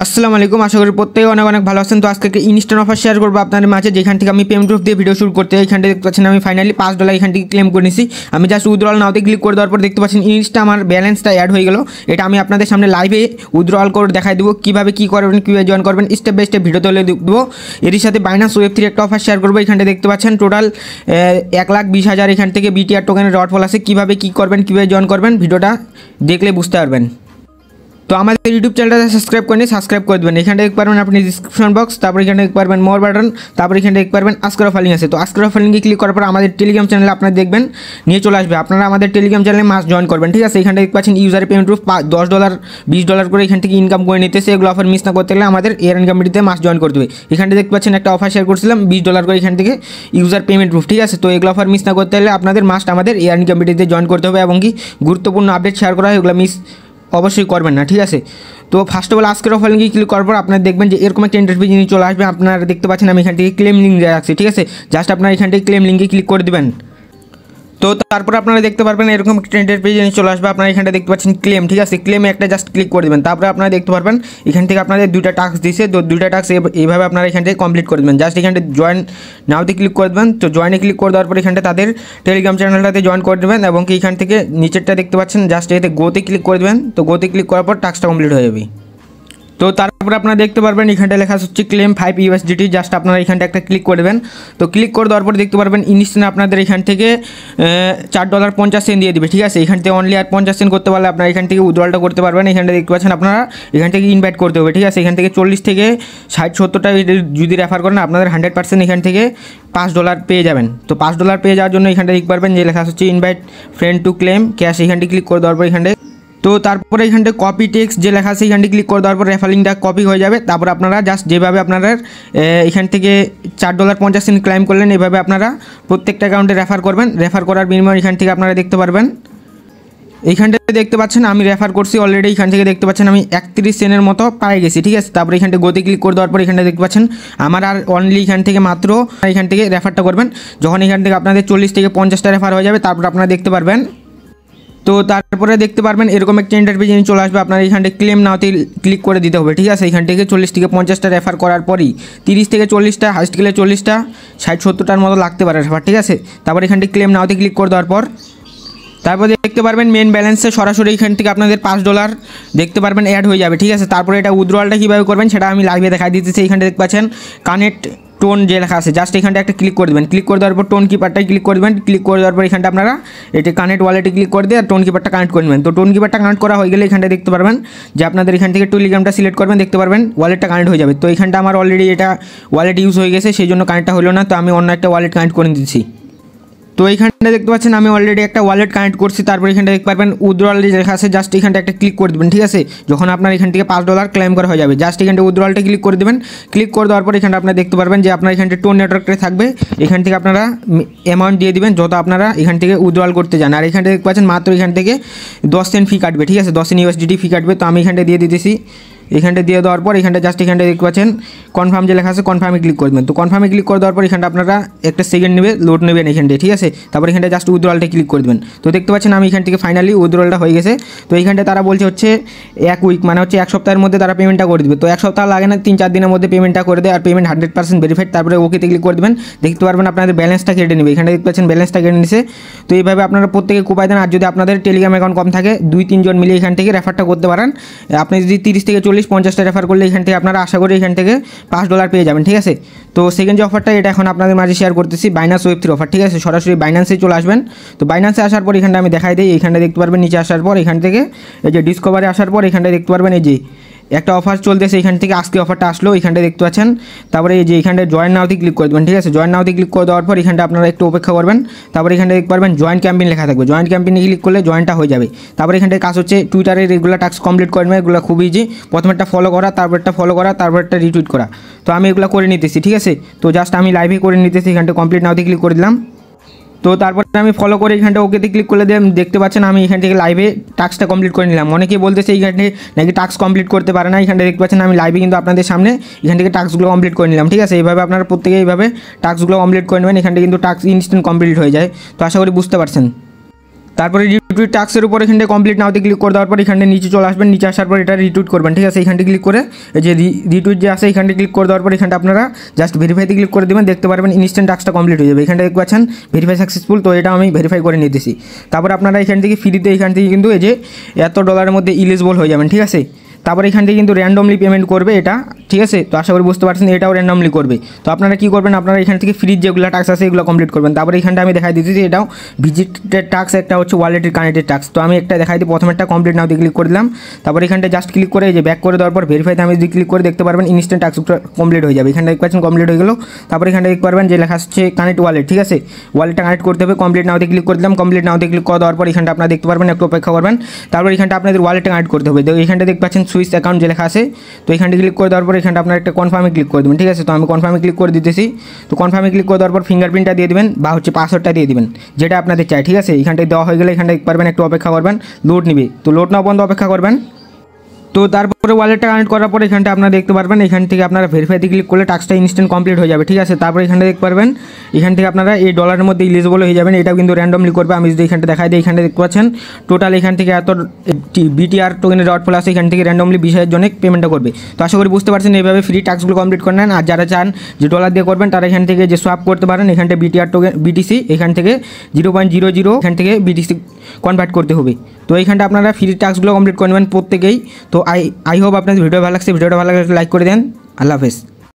আসসালামু আলাইকুম, আশা করি প্রত্যেকে অনেক অনেক ভালো আছেন। তো আজকে একটা ইনস্ট্যান্ট অফার শেয়ার করবো আপনাদের মাঝে, যেখান থেকে আমি পেমেন্ট প্রুফ দিয়ে ভিডিও শুরু করতে এখান থেকে দেখতে পাচ্ছেন আমি ফাইনালি $5 এখান থেকে ক্লেম করে নিয়েছি। আমি জাস্ট উইথড্রল নাওতে ক্লিক করে দেওয়ার পর দেখতে পাচ্ছেন ইনস্টা আমার ব্যালেন্সটা অ্যাড হয়ে গেল। এটা আমি আপনাদের সামনে লাইভে উইথড্রল করে দেখাই দেবো কীভাবে কী করবেন, কীভাবে জয়েন করবেন, স্টেপ বাই স্টেপ ভিডিও তুলে দেবো। এর সাথে বাইন্যান্স ওয়েব 3 একটা অফার শেয়ার করবো। এখানটা দেখতে পাচ্ছেন টোটাল 1,20,000 এখান থেকে বিটিআর টোকেনের রড ফল আছে। কীভাবে কী করবেন, কীভাবে জয়েন করবেন ভিডিওটা দেখলে বুঝতে পারবেন। তো আমাদের ইউটিউব চ্যানেলটা সাবস্ক্রাইব করে সাবস্ক্রাইব করে দেবেন। এখানে দেখতে পারবেন আপনি ডিসক্রিপশন বক্স, তারপর এখানে দেখতে পারবেন মোর বাটন, তারপর এখানে দেখতে পারবেন আস্কার অফার লিঙ্ক আছে। তো আস্কার অফার লিঙ্কে ক্লিক করার পর আমাদের টেলিগ্রাম চ্যানেলে আপনারা দেখবেন নিয়ে চলে আসবে। আপনারা আমাদের টেলিগ্রাম চ্যানেলে মাস্ট জয়েন করবেন, ঠিক আছে। এখানে দেখতে পাচ্ছেন ইউজার পেমেন্ট প্রুফ $10 $20 করে এখান থেকে ইনকাম করে নিতেছে। এগুলো অফার মিস না করতে গেলে আমাদের এয়ার ইনকাম কমিটিতে মাস্ট জয়েন করতে হবে। এখানে দেখতে পাচ্ছেন একটা অফার শেয়ার করছিলাম $20 করে এখান থেকে ইউজার পেমেন্ট প্রুফ, ঠিক আছে। তো এগুলো অফার মিস না করতে হলে আপনাদের মাস্ট আমাদের এয়ার ইনকাম কমিটিতে জয়েন করতে হবে এবং কি গুরুত্বপূর্ণ আপডেট শেয়ার করা হয় এগুলো মিস অবশ্যই করবেন না, ঠিক আছে। তো ফার্স্ট অফ অল আজকের অফার লিঙ্কে ক্লিক করার পর আপনারা দেখবেন যে এরকম একটা ইন্টারভিউ জিনিস চলে আসবে। আপনারা দেখতে পাচ্ছেন আমি এখান থেকে ক্লেম লিঙ্ক দেওয়া আছে, ঠিক আছে। জাস্ট আপনারা এখান থেকে ক্লেম লিঙ্কে ক্লিক করে দেবেন। তো তারপর আপনারা দেখতে পারবেন এরকম একটা ইন্টারভিউ জিনিস চলে আসবে। আপনারা এখানটা দেখতে পাচ্ছেন ক্লেম, ঠিক আছে। ক্লেমে একটা জাস্ট ক্লিক করে দেবেন। তারপরে আপনারা দেখতে পারবেন এখান থেকে আপনাদের 2টা টাস্ক দিয়েছে। তো 2টা টাস্ক এইভাবে আপনারা এখান থেকে কমপ্লিট করে দেবেন। জাস্ট এখানটা জয়েন নাওতে ক্লিক করে দেবেন। তো জয়েনে ক্লিক করে দেওয়ার পর এখানটা তাদের টেলিগ্রাম চ্যানেলটাতে জয়েন করে দেবেন এবং কি এখান থেকে নিচেরটা দেখতে পাচ্ছেন জাস্ট এতে গোতে ক্লিক করে দেবেন। তো গোতে ক্লিক করার পর টাস্কটা কমপ্লিট হয়ে যাবে। তো তারপরে আপনারা দেখতে পারবেন এখানটা লেখা হচ্ছে ক্লেম $5 জাস্ট আপনারা এখানটা একটা ক্লিক করবেন। তো ক্লিক করে দেওয়ার পর দেখতে পারবেন ইনস্ট্যান্ট আপনাদের এখান থেকে $4.50 দিয়ে দিবে, ঠিক আছে। এখান থেকে অনলি আর 50 সেন্ট করতে পারলে আপনারা এখান থেকে উইথড্রলটা করতে পারবেন। এখানটা দেখতে পাচ্ছেন আপনারা এখান থেকে ইনভাইট করতে হবে, ঠিক আছে। এখান থেকে 40 থেকে 60-70টা যদি রেফার করেন আপনাদের 100% এখান থেকে $5 পেয়ে যাবেন। তো $5 পেয়ে যাওয়ার জন্য এখানটা দেখতে পারবেন যে লেখা হচ্ছে invite friend to claim cash, এখানটি ক্লিক করে দেওয়ার পর এখানটা তো তারপরে এখানটা কপি টেক্সট যে লেখা আছে এখানটি ক্লিক করে দেওয়ার পর রেফারিংটা কপি হয়ে যাবে। তারপর আপনারা জাস্ট যেভাবে আপনারা এখান থেকে $4.50 ক্লাইম করলেন এভাবে আপনারা প্রত্যেকটা অ্যাকাউন্টে রেফার করবেন। রেফার করার বিনিময়ে এখান থেকে আপনারা দেখতে পারবেন এইখানটাতে দেখতে পাচ্ছেন আমি রেফার করছি অলরেডি। এখান থেকে দেখতে পাচ্ছেন আমি 31 সেন্টের মতো পাই গেছি, ঠিক আছে। তারপরে এখানটা গতি ক্লিক করে দেওয়ার পর এখানটা দেখতে পাচ্ছেন আমার আর অনলি এখান থেকে মাত্র এখান থেকে রেফারটা করবেন। যখন এখান থেকে আপনাদের 40 থেকে 50টা রেফার হয়ে যাবে তারপর আপনারা দেখতে পারবেন। তো তারপরে দেখতে পারবেন এরকম একটা ইন্টারভিউ জিনিস চলে আসবে। আপনার এখান থেকে ক্লেম নাওতে ক্লিক করে দিতে হবে, ঠিক আছে। এখান থেকে 40 থেকে 50টা রেফার করার পরই 30 থেকে 40টা হাইস্ট গেলে 40টা 60-70টার মতো লাগতে পারে রেফার, ঠিক আছে। তারপর এখান থেকে ক্লেম নাওতে ক্লিক করে দেওয়ার পর তারপর দেখতে পারবেন মেন ব্যালেন্সে সরাসরি এখান থেকে আপনাদের $5 দেখতে পারবেন অ্যাড হয়ে যাবে, ঠিক আছে। তারপরে এটা উইথড্রলটা কীভাবে করবেন সেটা আমি লাইভে দেখাই দিতেছি। এখানে দেখতে পাচ্ছেন কানেক্ট টোন যে লেখা আছে জাস্ট এখানটা একটা ক্লিক করে দেবেন। ক্লিক করে দেওয়ার পর টোন কিপারটাই ক্লিক করে দেবেন। ক্লিক করে দেওয়ার পর এখানটা আপনারা এটা কানেক্ট ওয়ালেটে ক্লিক করে দিয়ে আর টোন কিপারটা কানেক্ট করে নেবেন। তো টোন কিপারটা কানেক্ট করা হয়ে গেলে এখানটা দেখতে পারবেন যে আপনাদের এখান থেকে টেলিগ্রামটা সিলেক্ট করবেন, দেখতে পারবেন ওয়ালেটটা কানেক্ট হয়ে যাবে। তো এখানটা আমার অলরেডি এটা ওয়ালেট ইউজ হয়ে গেছে, সেই জন্য কানেক্টটা হলো না। তো আমি অন্য একটা ওয়ালেট কানেক্ট করে দিচ্ছি। তো এইখানটা দেখতে পাচ্ছেন আমি অলরেডি একটা ওয়ালেট কানেক্ট করছি। তারপর এখানটা দেখতে পারবেন উইথড্রল লেখা আছে জাস্ট এখানটা একটা ক্লিক করে দেবেন, ঠিক আছে। যখন আপনার এখান থেকে $5 ক্লেম করা হয়ে যাবে জাস্ট এখানটা উইথড্রলটা ক্লিক করে দেবেন। ক্লিক করে দেওয়ার পর এখানটা আপনারা দেখতে পারবেন যে আপনার এখানটা টোন নেটওয়ার্কটা থাকবে। এখান থেকে আপনারা অ্যামাউন্ট দিয়ে দিবেন যত আপনারা এখান থেকে উইথড্রল করতে চান। আর এখানটা দেখতে পাচ্ছেন মাত্র এখান থেকে 10 সেন্ট ফি কাটবে, ঠিক আছে। 10 সেন্ট USDT ফি কাটবে। তো আমি এখানটা দিয়ে দিতেছি। এখানটা দিয়ে দেওয়ার পর এখানটা জাস্ট এখানটা দেখতে পাচ্ছেন কনফার্ম যে লেখা আছে কনফার্মে ক্লিক করে দেবেন। তো কনফার্মে ক্লিক করে দেওয়ার পর এখানটা আপনারা একটা সেকেন্ড নেবে লোড নেবেন এখানটা, ঠিক আছে। তারপর এখানটা জাস্ট উইথড্রলটা ক্লিক করে দেবেন। তো দেখতে পাচ্ছেন আমি এখান থেকে ফাইনালি উইথড্রলটা হয়ে গেছে। তো এইখানটা তারা বলছে হচ্ছে 1 উইক মানে হচ্ছে 1 সপ্তাহের মধ্যে তারা পেমেন্টটা করে দেবে। তো 1 সপ্তাহ লাগে না, 3-4 দিনের মধ্যে পেমেন্টটা করে দেয়। আর পেমেন্ট 100% ভেরিফাইড। তারপরে ওকেতে ক্লিক করে দেবেন। দেখতে পারবেন আপনাদের ব্যালেন্সটা কেটে নেবে। এখানে দেখতে পাচ্ছেন ব্যালেন্সটা কেটে নিছে। তো এইভাবে আপনারা প্রত্যেকে কুপাই দেন। আর যদি আপনাদের টেলিগ্রাম অ্যাকাউন্ট কম থাকে 2-3 জন মিলে এখান থেকে রেফারটা করতে পারেন। আপনি যদি 30 থেকে 40 50টা রেফার করলে এখান থেকে আপনারা আশা করি এখান থেকে $5 পেয়ে যাবেন, ঠিক আছে। তো সেকেন্ড যে অফারটা এটা এখন আপনাদের মাঝে শেয়ার করতেছি বাইন্যান্স ওয়েব 3 অফার, ঠিক আছে। সরাসরি বাইন্যান্সে চলে আসবেন। তো বাইন্যান্সে আসার পর এখানটা আমি দেখাই দিই। এখানটা দেখতে পারবেন নিচে আসার পর এখান থেকে এই যে ডিসকভারে আসার পর এখানটা দেখতে পারবেন এই যে একটা অফার চলতেছে। এখান থেকে আজকে অফারটা আসলো এখানটা দেখতে পাচ্ছেন। তারপরে এই যে এখানটা জয়েন নাওতে ক্লিক করে দেবেন, ঠিক আছে। জয়েন নাওতে ক্লিক করে দেওয়ার পর এখানটা আপনারা একটু অপেক্ষা করবেন। তারপরে এখানটা দেখতে পারবেন জয়েন ক্যাম্পেইন লেখা থাকবে। জয়েন ক্যাম্পেইনে ক্লিক করলে জয়েনটা হয়ে যাবে। তারপরে এখানটায় কাজ হচ্ছে টুইটারের রেগুলার টাস্ক কমপ্লিট করে নেবে। এগুলো খুব ইজি। প্রথমে একটা ফলো করা, তারপর একটা ফলো করা, তারপর একটা রিটুইট করা। তো আমি এগুলো করে নিতেছি, ঠিক আছে। তো জাস্ট আমি লাইভে করে নিতেছি। এখানটা কমপ্লিট নাওতে ক্লিক করে দিলাম। তো তারপরে আমি ফলো করে এখানটা ওকেতে ক্লিক করে দিয়ে দেখতে পাচ্ছেন আমি এখান থেকে লাইভে টাস্কটা কমপ্লিট করে নিলাম। অনেকেই বলতেছে এইখানে নাকি টাস্ক কমপ্লিট করতে পারে না। এখানটা দেখতে পাচ্ছেন আমি লাইভে কিন্তু আপনাদের সামনে এখান থেকে টাস্কগুলো কমপ্লিট করে নিলাম, ঠিক আছে। এইভাবে আপনারা প্রত্যেকে এইভাবে টাস্কগুলো কমপ্লিট করে নেবেন। এখান থেকে কিন্তু টাস্ক ইনস্ট্যান্ট কমপ্লিট হয়ে যায়। তো আশা করি বুঝতে পারছেন। তারপরে রিটুইট টাস্কের উপর এখানে কমপ্লিট নাওতে ক্লিক করে দেওয়ার পর এখানে নিচে চলে আসবেন, নিচে আসার পর এটা রিটুইট করবেন, ঠিক আছে। এখানটি ক্লিক করে এই যে রিটুইট যে আছে এখানটি ক্লিক করে দেওয়ার পর এখানটা আপনারা জাস্ট ভেরিফাইতে ক্লিক করে দেবেন, দেখতে পারবেন ইনস্ট্যান্ট টাস্কটা কমপ্লিট হয়ে যাবে। এখানটা দেখতে পাচ্ছেন ভেরিফাই সাকসেসফুল, তো এটা আমি ভেরিফাই করে নিতেছি। তারপর আপনারা এখান থেকে ফ্রিতে এখান থেকে কিন্তু এই যে এত ডলারের মধ্যে ইলিজিবল হয়ে যাবেন, ঠিক আছে। তারপর এখান থেকে কিন্তু র্যান্ডমলি পেমেন্ট করবে এটা, ঠিক আছে। তো আশা করি বুঝতে পারছেন, এটাও র্যান্ডমলি করবে। তো আপনারা কী করবেন, আপনারা এখান থেকে ফ্রির যেগুলো টাস্ক আছে এগুলো কমপ্লিট করবেন। তারপরে এখানটা আমি দেখাই দিচ্ছি যে এটাও ভিজিটের টাস্ক, একটা হচ্ছে ওয়ালেটের কানেক্টেড টাস্ক। তো আমি একটা দেখাই দিই, প্রথমেরটা কমপ্লিট নাও দিয়ে ক্লিক করে দিলাম। তারপর এখানটা জাস্ট ক্লিক করে যে ব্যাক করে দেওয়ার পর ভেরিফাইতে আমি যদি ক্লিক করে দেখতে পারবেন ইনস্ট্যান্ট টাস্কটা কমপ্লিট হয়ে যাবে। এখানটা দেখতে পাচ্ছেন কমপ্লিট হয়ে গেল। তারপর এখানটা দেখতে পারবেন যে লেখা আসছে কানেক্ট ওয়ালেট, ঠিক আছে। ওয়ালেটটা কানেক্ট করতে হবে, কমপ্লিট নাও দিয়ে ক্লিক করে দিলাম। কমপ্লিট নাও দিয়ে ক্লিক করে দেওয়ার পর এখানটা আপনারা দেখতে পারবেন, একটু অপেক্ষা করবেন। তারপর এখানটা আপনাদের ওয়ালেটটা কানেক্ট করতে হবে। তো এখানটা দেখতে পাচ্ছেন সুইচ অ্যাকাউন্ট যে লেখা আছে, তো এখানটা ক্লিক করে দেওয়ার পর এখানটা আপনার একটা কনফার্মে ক্লিক করে দেবেন, ঠিক আছে। তো আমি কনফার্মে ক্লিক করে দিতেছি। তো কনফার্মে ক্লিক করে দেওয়ার পর ফিঙ্গারপ্রিন্টটা দিয়ে দেবেন বা হচ্ছে পাসওয়ার্ডটা দিয়ে দিবেন, যেটা আপনাদের চাই, ঠিক আছে। এখানটায় দেওয়া হয়ে গেলে এখানটা দেখতে পারবেন, একটু অপেক্ষা করবেন, লোড নিবে। তো লোড না পর্যন্ত অপেক্ষা করবেন। তো তারপরে ওয়ালেটটা কানেক্ট করার পর এখানটা আপনারা দেখতে পারবেন, এখান থেকে আপনারা ভেরিফাইতে ক্লিক করলে টাস্কটা ইনস্ট্যান্ট কমপ্লিট হয়ে যাবে, ঠিক আছে। তারপর এখানটা দেখতে পারবেন এখান থেকে আপনারা এই ডলারের মধ্যে ইলিজিবল হয়ে যাবেন। এটাও কিন্তু র্যান্ডমলি করবে। আমি যদি এখানটা দেখাই দিই, এখানটা দেখতে পাচ্ছেন টোটাল এখান থেকে এত বিটিআর টোকেনের ডট প্লাস এখান থেকে র্যান্ডমলি 20,000 জনে পেমেন্টটা করবে। তো আশা করি বুঝতে পারছেন, এইভাবে ফ্রি টাস্কগুলো কমপ্লিট করে নেন। আর যারা চান যে ডলার দিয়ে করবেন তারা এখান থেকে যে সোয়াপ করতে পারেন, এখানটা বিটিআর টোকেন বিটিসি এখান থেকে 0.00 এখান থেকে বিটিসি কনভার্ট করতে হবে। তো এইখানটা আপনারা ফ্রি টাস্কগুলো কমপ্লিট করে নেবেন প্রত্যেকেই। তো আই হোপ আপনাদের ভিডিও ভালো লাগছে। ভিডিওটা ভালো লাগলে লাইক করে দেন। আল্লাহ হাফেজ।